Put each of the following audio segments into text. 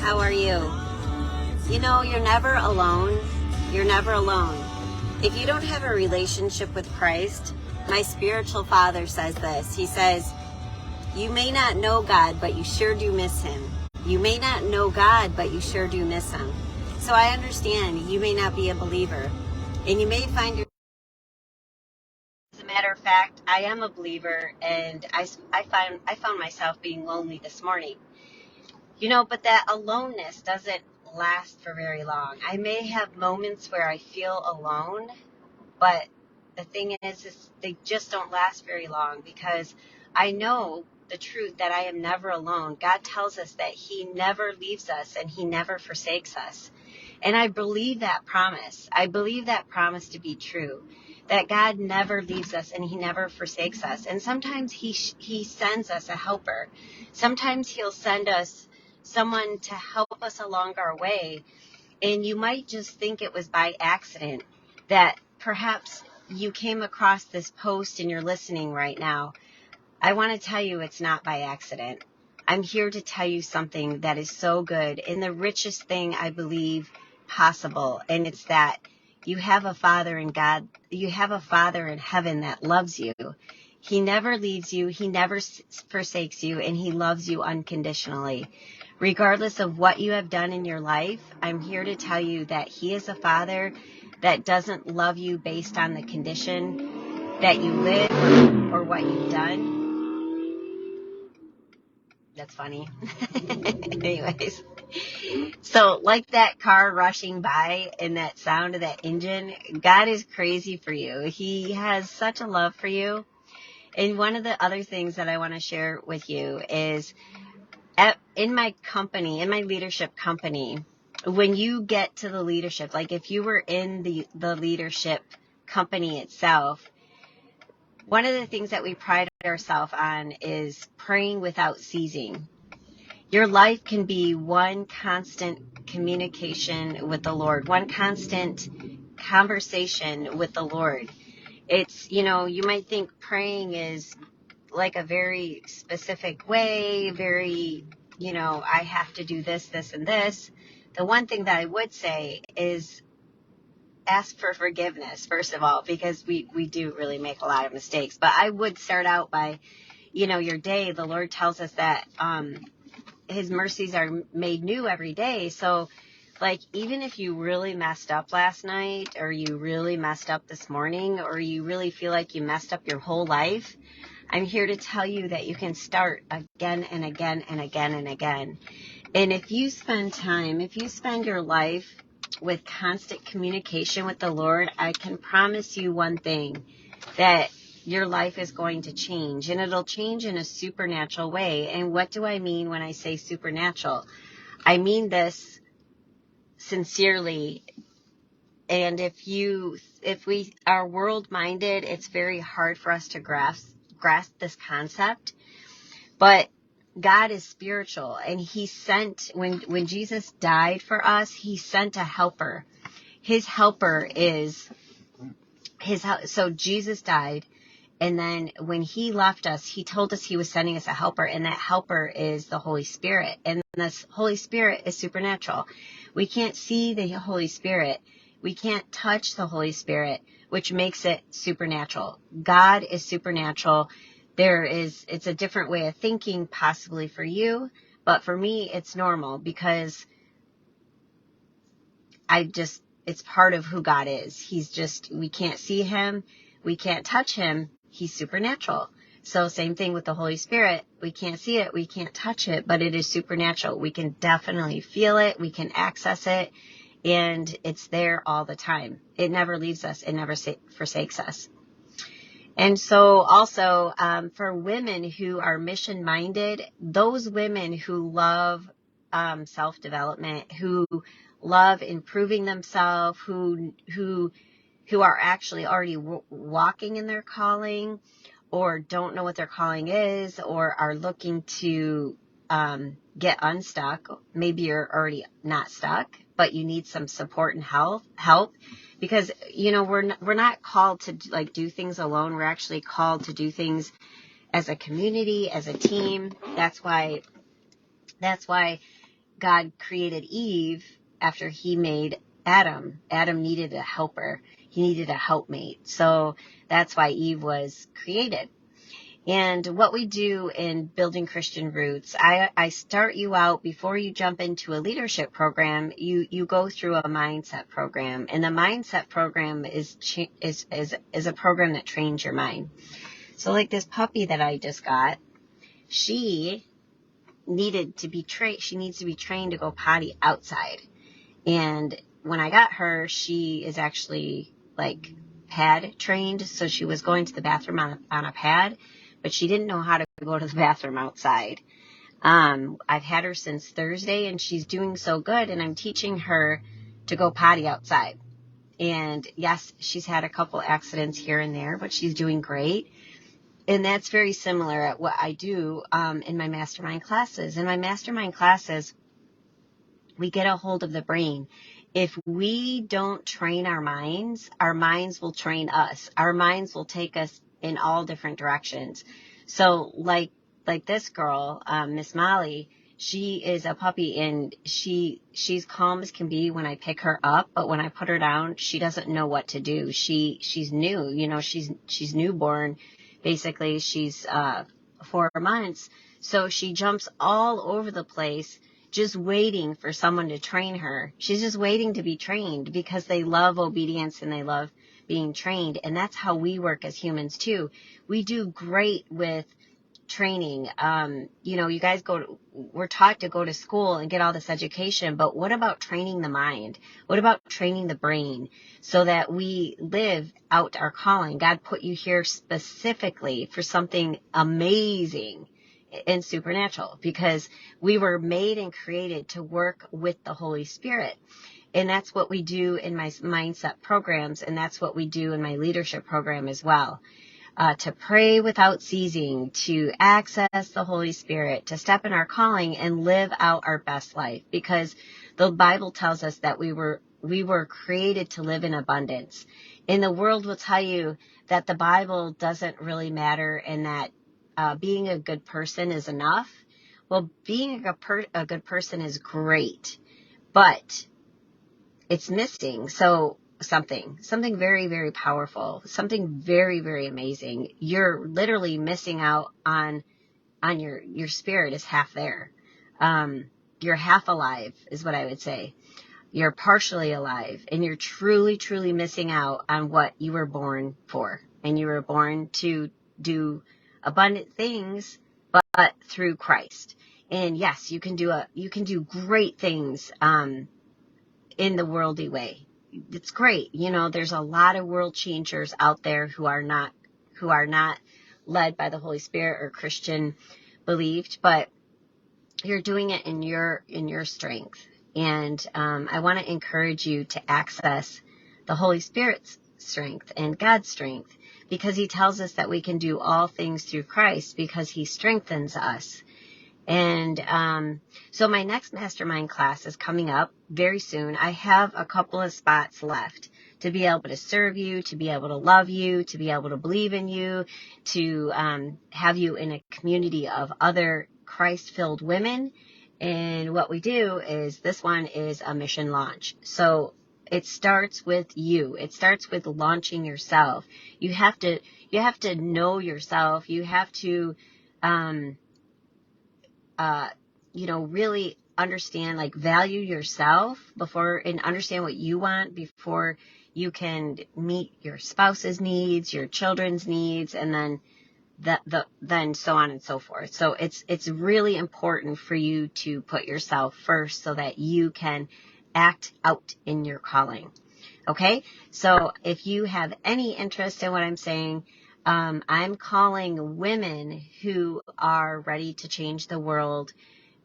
How are you? You know, you're never alone. You're never alone. If you don't have a relationship with Christ, my spiritual father says this. He says, you may not know God, but you sure do miss him. You may not know God, but you sure do miss him. So I understand you may not be a believer, and you may find your. As a matter of fact, I am a believer, and I found myself being lonely this morning. You know, but that aloneness doesn't last for very long. I may have moments where I feel alone, but the thing is they just don't last very long, because I know the truth that I am never alone. God tells us that he never leaves us and he never forsakes us. And I believe that promise. I believe that promise to be true, that God never leaves us and he never forsakes us. And sometimes he sends us a helper. Sometimes he'll send us someone to help us along our way. And you might just think it was by accident that perhaps you came across this post and you're listening right now. I want to tell you it's not by accident. I'm here to tell you something that is so good and the richest thing I believe possible. And it's that you have a Father in God. You have a Father in heaven that loves you. He never leaves you. He never forsakes you, and he loves you unconditionally. Regardless of what you have done in your life, I'm here to tell you that he is a Father that doesn't love you based on the condition that you live or what you've done. That's funny. Anyways, so like that car rushing by and that sound of that engine, God is crazy for you. He has such a love for you. And one of the other things that I want to share with you is in my company, in my leadership company, when you get to the leadership, like if you were in the leadership company itself, one of the things that we pride ourselves on is praying without ceasing. Your life can be one constant communication with the Lord, one constant conversation with the Lord. It's, you might think praying is like a very specific way, very, I have to do this, this, and this. The one thing that I would say is ask for forgiveness, first of all, because we do really make a lot of mistakes. But I would start out by, your day. The Lord tells us that his mercies are made new every day. So, like, even if you really messed up last night, or you really messed up this morning, or you really feel like you messed up your whole life, I'm here to tell you that you can start again and again and again and again. And if you spend your life with constant communication with the Lord, I can promise you one thing, that your life is going to change, and it'll change in a supernatural way. And what do I mean when I say supernatural? I mean this sincerely. And if we are world-minded, it's very hard for us to grasp this concept. But God is spiritual, and he sent, when Jesus died for us, he sent a helper. His helper is so Jesus died, and then when he left us, he told us he was sending us a helper, and that helper is the Holy Spirit. And this Holy Spirit is supernatural. We can't see the Holy Spirit. We can't touch the Holy Spirit, which makes it supernatural. God is supernatural. It's a different way of thinking possibly for you, but for me, it's normal, because it's part of who God is. We can't see him. We can't touch him. He's supernatural. So same thing with the Holy Spirit. We can't see it. We can't touch it, but it is supernatural. We can definitely feel it. We can access it, and it's there all the time. It never leaves us. It never forsakes us. And so also for women who are mission-minded, those women who love self-development, who love improving themselves, who are actually already walking in their calling, or don't know what their calling is, or are looking to get unstuck. Maybe you're already not stuck, but you need some support and help, because we're not called to like do things alone. We're actually called to do things as a community, as a team. That's why God created Eve after he made Adam. Adam needed a helper. He needed a helpmate. So that's why Eve was created. And what we do in Building Christian Roots, I start you out before you jump into a leadership program. You go through a mindset program, and the mindset program is a program that trains your mind. So like this puppy that I just got, she needed to be trained. She needs to be trained to go potty outside. And when I got her, she is actually like pad trained. So she was going to the bathroom on a pad, but she didn't know how to go to the bathroom outside. I've had her since Thursday, and she's doing so good, and I'm teaching her to go potty outside. And yes, she's had a couple accidents here and there, but she's doing great. And that's very similar at what I do in my mastermind classes. In my mastermind classes, we get a hold of the brain. If we don't train our minds will train us. Our minds will take us in all different directions. So like this girl, Miss Molly, she is a puppy, and she's calm as can be when I pick her up, but when I put her down, she doesn't know what to do. She's new, she's newborn. Basically, she's 4 months. So she jumps all over the place, just waiting for someone to train her. She's just waiting to be trained, because they love obedience and they love being trained. And that's how we work as humans too. We do great with training. You guys we're taught to go to school and get all this education, but what about training the mind? What about training the brain so that we live out our calling? God put you here specifically for something amazing and supernatural, because we were made and created to work with the Holy Spirit. And that's what we do in my mindset programs, and that's what we do in my leadership program as well. To pray without ceasing, to access the Holy Spirit, to step in our calling and live out our best life, because the Bible tells us that we were created to live in abundance. And the world will tell you that the Bible doesn't really matter, and that being a good person is enough. Well, being a good person is great, but it's missing something very, very powerful, something very, very amazing. You're literally missing out on your spirit is half there. You're half alive is what I would say. You're partially alive, and you're truly, truly missing out on what you were born for. And you were born to do abundant things, but through Christ. And yes, you can do great things in the worldly way. It's great. There's a lot of world changers out there who are not led by the Holy Spirit or Christian believed, but you're doing it in your strength. And I want to encourage you to access the Holy Spirit's strength and God's strength, because he tells us that we can do all things through Christ, because he strengthens us. And so my next mastermind class is coming up very soon. I have a couple of spots left to be able to serve you, to be able to love you, to be able to believe in you, to have you in a community of other Christ-filled women. And what we do is, this one is a mission launch. So it starts with you. It starts with launching yourself. You have to know yourself. You have to really understand, value yourself and understand what you want before you can meet your spouse's needs, your children's needs, and then then so on and so forth. So it's really important for you to put yourself first so that you can act out in your calling. Okay? So if you have any interest in what I'm saying, I'm calling women who are ready to change the world,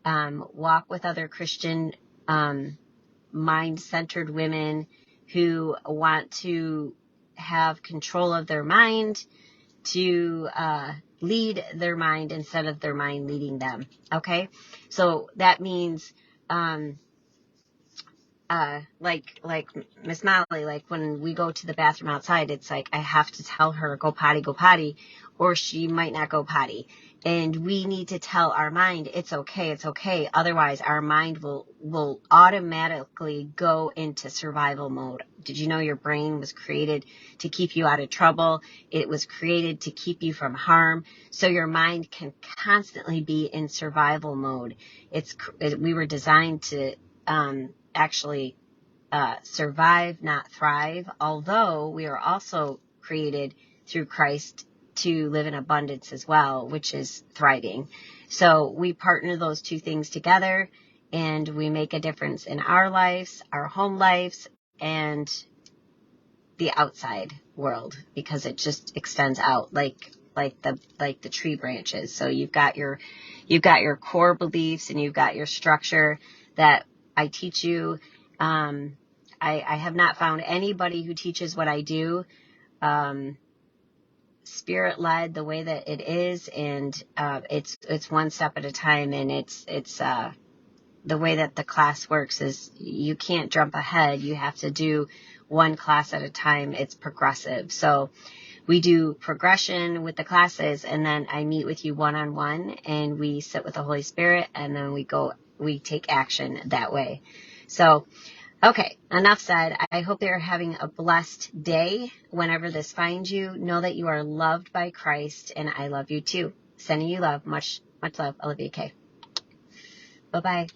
walk with other Christian, mind-centered women who want to have control of their mind, to lead their mind instead of their mind leading them. Okay? So that means like Miss Molly, like when we go to the bathroom outside, it's like I have to tell her go potty, or she might not go potty. And we need to tell our mind it's okay. Otherwise, our mind will automatically go into survival mode. Did you know your brain was created to keep you out of trouble? It was created to keep you from harm. So your mind can constantly be in survival mode. We were designed to actually survive, not thrive, although we are also created through Christ to live in abundance as well, which is thriving. So we partner those two things together, and we make a difference in our lives, our home lives, and the outside world, because it just extends out like the tree branches. So you've got your core beliefs, and you've got your structure that I teach you. I have not found anybody who teaches what I do, spirit led the way that it is, and it's one step at a time, and it's the way that the class works is you can't jump ahead. You have to do one class at a time. It's progressive. So we do progression with the classes, and then I meet with you one-on-one, and we sit with the Holy Spirit, and then we take action that way. So, okay, enough said. I hope you're having a blessed day whenever this finds you. Know that you are loved by Christ, and I love you too. Sending you love. Much love, Olivia.K. Bye-bye.